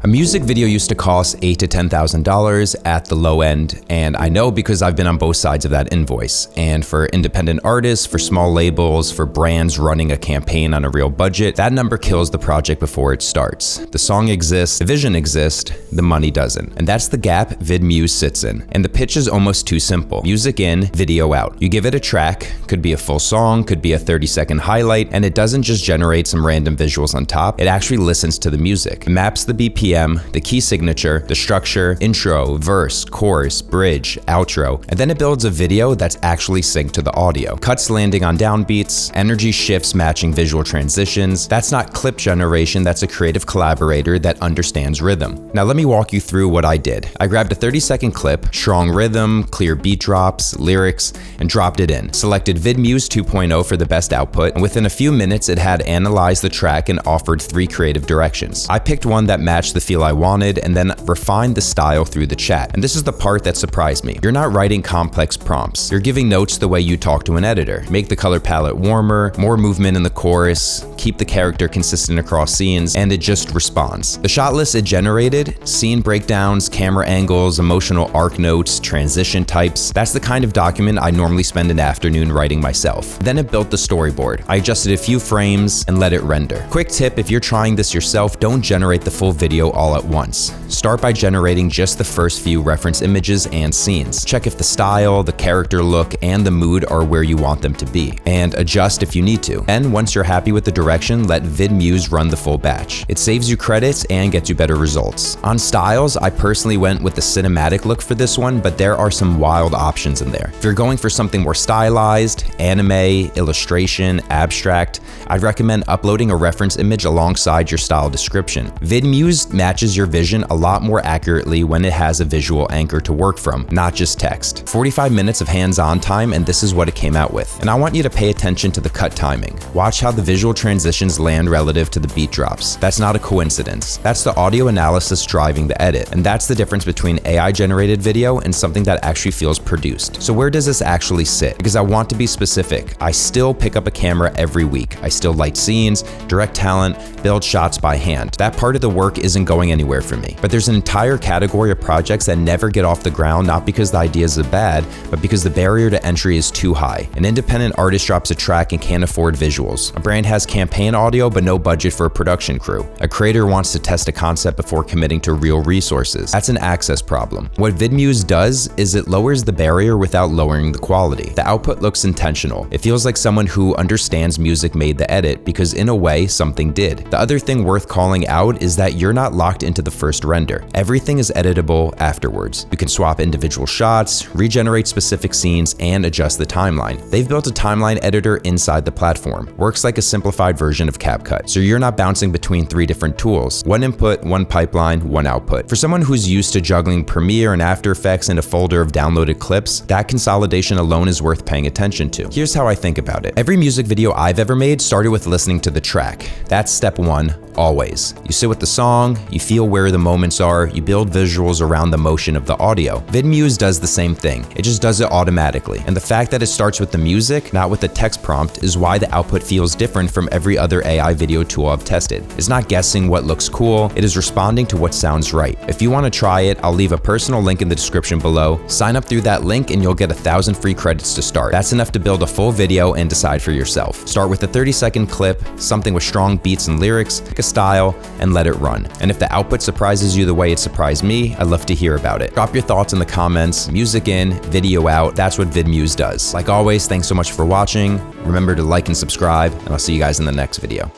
A music video used to cost $8,000 to $10,000 at the low end, and I know because I've been on both sides of that invoice. And for independent artists, for small labels, for brands running a campaign on a real budget, that number kills the project before it starts. The song exists, the vision exists, the money doesn't. And that's the gap VidMuse sits in. And the pitch is almost too simple. Music in, video out. You give it a track, could be a full song, could be a 30-second highlight, and it doesn't just generate some random visuals on top, it actually listens to the music. It maps the BPM, the key signature, the structure, intro, verse, chorus, bridge, outro, and then it builds a video that's actually synced to the audio. Cuts landing on downbeats, energy shifts matching visual transitions. That's not clip generation, that's a creative collaborator that understands rhythm. Now let me walk you through what I did. I grabbed a 30-second clip, strong rhythm, clear beat drops, lyrics, and dropped it in. Selected VidMuse 2.0 for the best output, and within a few minutes it had analyzed the track and offered 3 creative directions. I picked one that matched the feel I wanted and then refined the style through the chat. And this is the part that surprised me. You're not writing complex prompts. You're giving notes the way you talk to an editor. Make the color palette warmer, more movement in the chorus, keep the character consistent across scenes, and it just responds. The shot list it generated, scene breakdowns, camera angles, emotional arc notes, transition types. That's the kind of document I normally spend an afternoon writing myself. Then it built the storyboard. I adjusted a few frames and let it render. Quick tip, if you're trying this yourself, don't generate the full video all at once. Start by generating just the first few reference images and scenes. Check if the style, the character look, and the mood are where you want them to be, and adjust if you need to. And once you're happy with the direction, let VidMuse run the full batch. It saves you credits and gets you better results. On styles, I personally went with the cinematic look for this one, but there are some wild options in there. If you're going for something more stylized, anime, illustration, abstract, I'd recommend uploading a reference image alongside your style description. VidMuse matches your vision a lot more accurately when it has a visual anchor to work from, not just text. 45 minutes of hands-on time, and this is what it came out with. And I want you to pay attention to the cut timing. Watch how the visual transitions land relative to the beat drops. That's not a coincidence. That's the audio analysis driving the edit, and that's the difference between AI-generated video and something that actually feels produced. So where does this actually sit? Because I want to be specific. I still pick up a camera every week. I still light scenes, direct talent, build shots by hand. That part of the work isn't going anywhere for me. But there's an entire category of projects that never get off the ground, not because the ideas are bad, but because the barrier to entry is too high. An independent artist drops a track and can't afford visuals. A brand has campaign audio but no budget for a production crew. A creator wants to test a concept before committing to real resources. That's an access problem. What VidMuse does is it lowers the barrier without lowering the quality. The output looks intentional. It feels like someone who understands music made the edit because in a way, something did. The other thing worth calling out is that you're not locked into the first render. Everything is editable afterwards. You can swap individual shots, regenerate specific scenes, and adjust the timeline. They've built a timeline editor inside the platform. Works like a simplified version of CapCut, so you're not bouncing between 3 different tools. One input, one pipeline, one output. For someone who's used to juggling Premiere and After Effects in a folder of downloaded clips, that consolidation alone is worth paying attention to. Here's how I think about it. Every music video I've ever made started with listening to the track. That's step 1. Always. You sit with the song, you feel where the moments are, you build visuals around the motion of the audio. VidMuse does the same thing. It just does it automatically. And the fact that it starts with the music, not with the text prompt, is why the output feels different from every other AI video tool I've tested. It's not guessing what looks cool, it is responding to what sounds right. If you want to try it, I'll leave a personal link in the description below. Sign up through that link and you'll get 1,000 free credits to start. That's enough to build a full video and decide for yourself. Start with a 30-second clip, something with strong beats and lyrics, pick a style, and let it run. And if the output surprises you the way it surprised me, I'd love to hear about it. Drop your thoughts in the comments. Music in, video out. That's what VidMuse does. Like always, thanks so much for watching. Remember to like and subscribe, and I'll see you guys in the next video.